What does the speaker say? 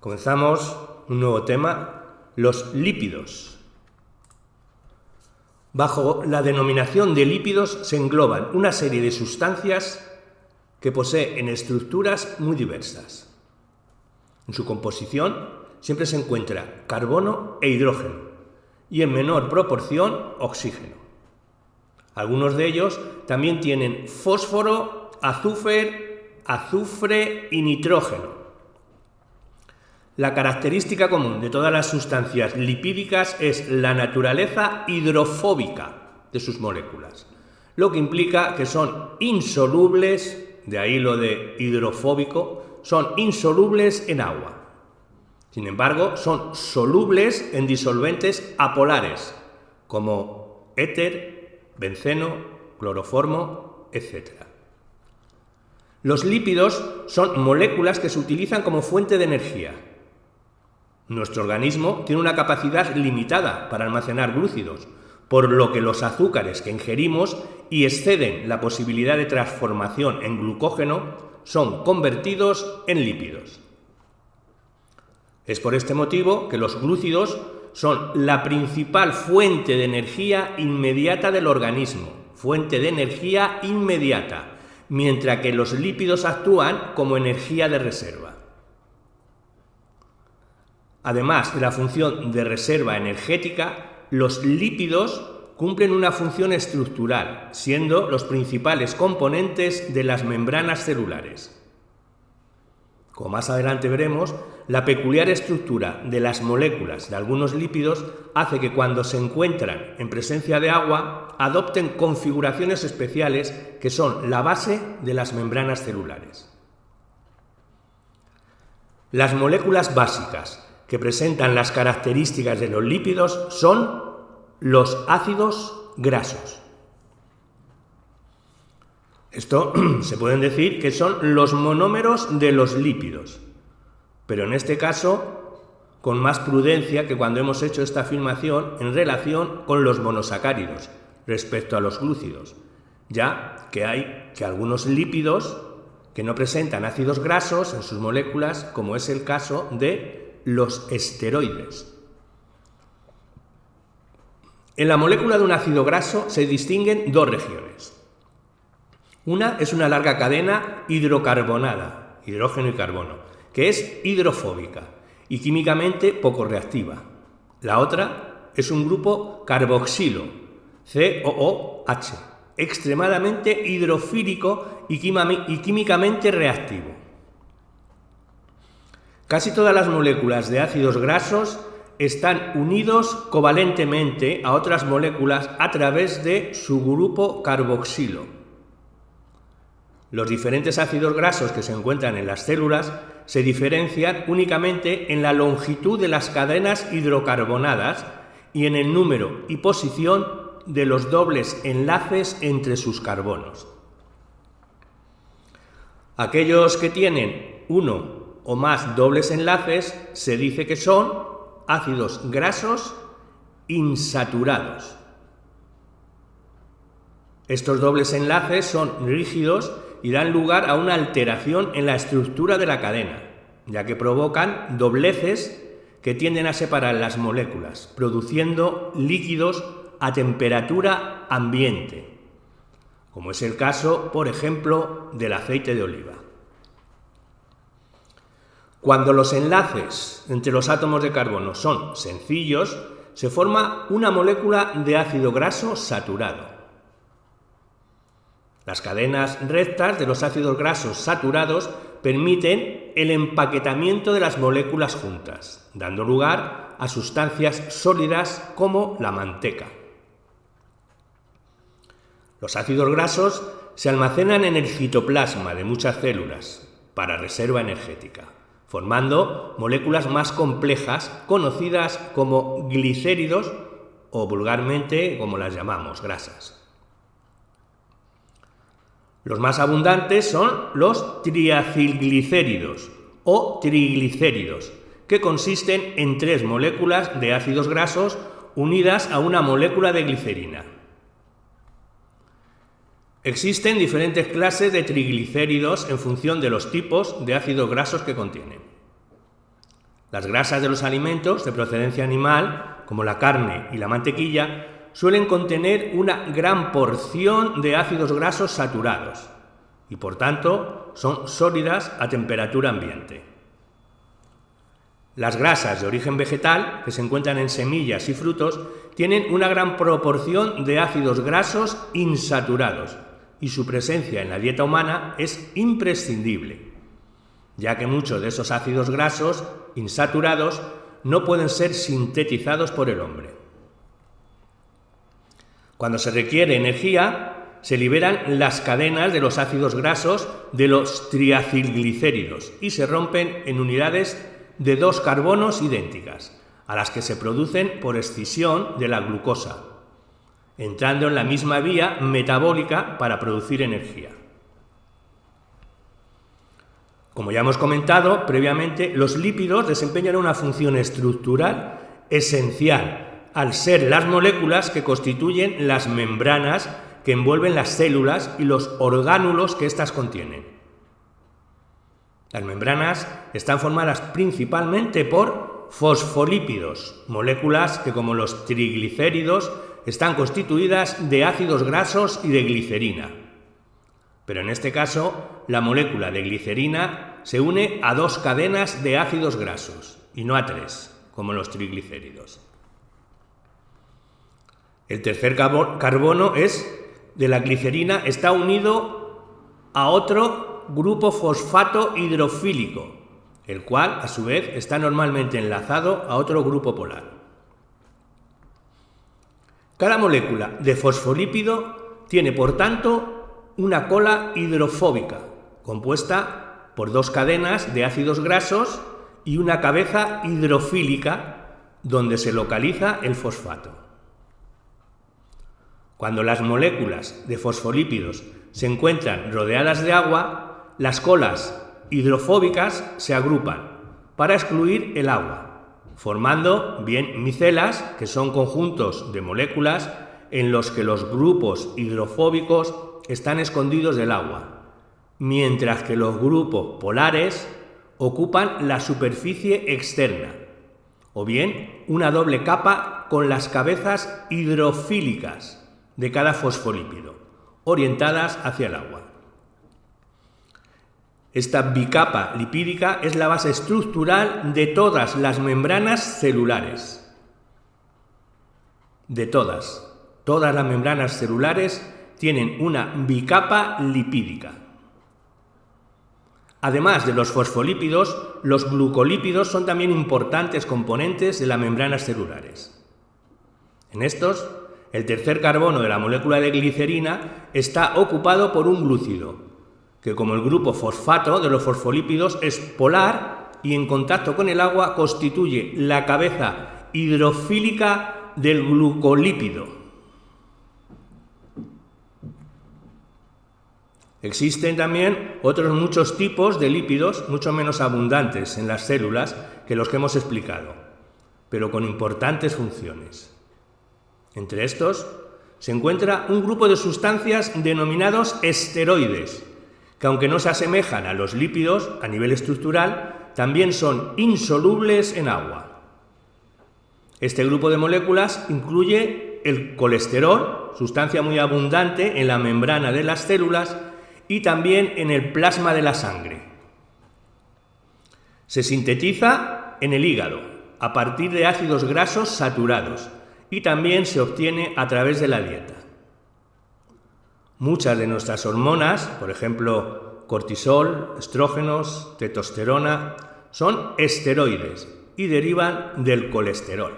Comenzamos un nuevo tema, los lípidos. Bajo la denominación de lípidos se engloban una serie de sustancias que poseen estructuras muy diversas. En su composición siempre se encuentra carbono e hidrógeno y en menor proporción oxígeno. Algunos de ellos también tienen fósforo, azufre y nitrógeno. La característica común de todas las sustancias lipídicas es la naturaleza hidrofóbica de sus moléculas, lo que implica que son insolubles, de ahí lo de hidrofóbico, son insolubles en agua. Sin embargo, son solubles en disolventes apolares, como éter, benceno, cloroformo, etc. Los lípidos son moléculas que se utilizan como fuente de energía. Nuestro organismo tiene una capacidad limitada para almacenar glúcidos, por lo que los azúcares que ingerimos y exceden la posibilidad de transformación en glucógeno son convertidos en lípidos. Es por este motivo que los glúcidos son la principal fuente de energía inmediata del organismo, mientras que los lípidos actúan como energía de reserva. Además de la función de reserva energética, los lípidos cumplen una función estructural, siendo los principales componentes de las membranas celulares. Como más adelante veremos, la peculiar estructura de las moléculas de algunos lípidos hace que cuando se encuentran en presencia de agua adopten configuraciones especiales que son la base de las membranas celulares. Las moléculas básicas que presentan las características de los lípidos son los ácidos grasos. Esto se pueden decir que son los monómeros de los lípidos, pero en este caso con más prudencia que cuando hemos hecho esta afirmación en relación con los monosacáridos respecto a los glúcidos, ya que hay algunos lípidos que no presentan ácidos grasos en sus moléculas, como es el caso de los esteroides. En la molécula de un ácido graso se distinguen dos regiones. Una es una larga cadena hidrocarbonada, hidrógeno y carbono, que es hidrofóbica y químicamente poco reactiva. La otra es un grupo carboxilo, COOH, extremadamente hidrofílico y químicamente reactivo. Casi todas las moléculas de ácidos grasos están unidos covalentemente a otras moléculas a través de su grupo carboxilo. Los diferentes ácidos grasos que se encuentran en las células se diferencian únicamente en la longitud de las cadenas hidrocarbonadas y en el número y posición de los dobles enlaces entre sus carbonos. Aquellos que tienen uno o más dobles enlaces se dice que son ácidos grasos insaturados. Estos dobles enlaces son rígidos y dan lugar a una alteración en la estructura de la cadena, ya que provocan dobleces que tienden a separar las moléculas, produciendo líquidos a temperatura ambiente, como es el caso, por ejemplo, del aceite de oliva. Cuando los enlaces entre los átomos de carbono son sencillos, se forma una molécula de ácido graso saturado. Las cadenas rectas de los ácidos grasos saturados permiten el empaquetamiento de las moléculas juntas, dando lugar a sustancias sólidas como la manteca. Los ácidos grasos se almacenan en el citoplasma de muchas células para reserva energética, formando moléculas más complejas conocidas como glicéridos o vulgarmente como las llamamos grasas. Los más abundantes son los triacilglicéridos o triglicéridos, que consisten en 3 moléculas de ácidos grasos unidas a una molécula de glicerina. Existen diferentes clases de triglicéridos en función de los tipos de ácidos grasos que contienen. Las grasas de los alimentos de procedencia animal, como la carne y la mantequilla, suelen contener una gran porción de ácidos grasos saturados y, por tanto, son sólidas a temperatura ambiente. Las grasas de origen vegetal, que se encuentran en semillas y frutos, tienen una gran proporción de ácidos grasos insaturados y su presencia en la dieta humana es imprescindible, ya que muchos de esos ácidos grasos insaturados no pueden ser sintetizados por el hombre. Cuando se requiere energía, se liberan las cadenas de los ácidos grasos de los triacilglicéridos y se rompen en unidades de 2 carbonos idénticas, a las que se producen por escisión de la glucosa, entrando en la misma vía metabólica para producir energía. Como ya hemos comentado previamente, los lípidos desempeñan una función estructural esencial al ser las moléculas que constituyen las membranas que envuelven las células y los orgánulos que éstas contienen. Las membranas están formadas principalmente por fosfolípidos, moléculas que, como los triglicéridos, están constituidas de ácidos grasos y de glicerina. Pero en este caso, la molécula de glicerina se une a 2 cadenas de ácidos grasos y no a 3, como los triglicéridos. El tercer carbono de la glicerina está unido a otro grupo fosfato hidrofílico, el cual, a su vez, está normalmente enlazado a otro grupo polar. Cada molécula de fosfolípido tiene, por tanto, una cola hidrofóbica, compuesta por 2 cadenas de ácidos grasos y una cabeza hidrofílica, donde se localiza el fosfato. Cuando las moléculas de fosfolípidos se encuentran rodeadas de agua, las colas hidrofóbicas se agrupan para excluir el agua, formando bien micelas, que son conjuntos de moléculas en los que los grupos hidrofóbicos están escondidos del agua, mientras que los grupos polares ocupan la superficie externa, o bien una doble capa con las cabezas hidrofílicas de cada fosfolípido, orientadas hacia el agua. Esta bicapa lipídica es la base estructural de todas las membranas celulares. De todas las membranas celulares tienen una bicapa lipídica. Además de los fosfolípidos, los glucolípidos son también importantes componentes de las membranas celulares. En estos, el tercer carbono de la molécula de glicerina está ocupado por un glúcido, que, como el grupo fosfato de los fosfolípidos, es polar y en contacto con el agua constituye la cabeza hidrofílica del glucolípido. Existen también otros muchos tipos de lípidos, mucho menos abundantes en las células que los que hemos explicado, pero con importantes funciones. Entre estos se encuentra un grupo de sustancias denominados esteroides, que aunque no se asemejan a los lípidos a nivel estructural, también son insolubles en agua. Este grupo de moléculas incluye el colesterol, sustancia muy abundante en la membrana de las células y también en el plasma de la sangre. Se sintetiza en el hígado a partir de ácidos grasos saturados y también se obtiene a través de la dieta. Muchas de nuestras hormonas, por ejemplo, cortisol, estrógenos, testosterona, son esteroides y derivan del colesterol.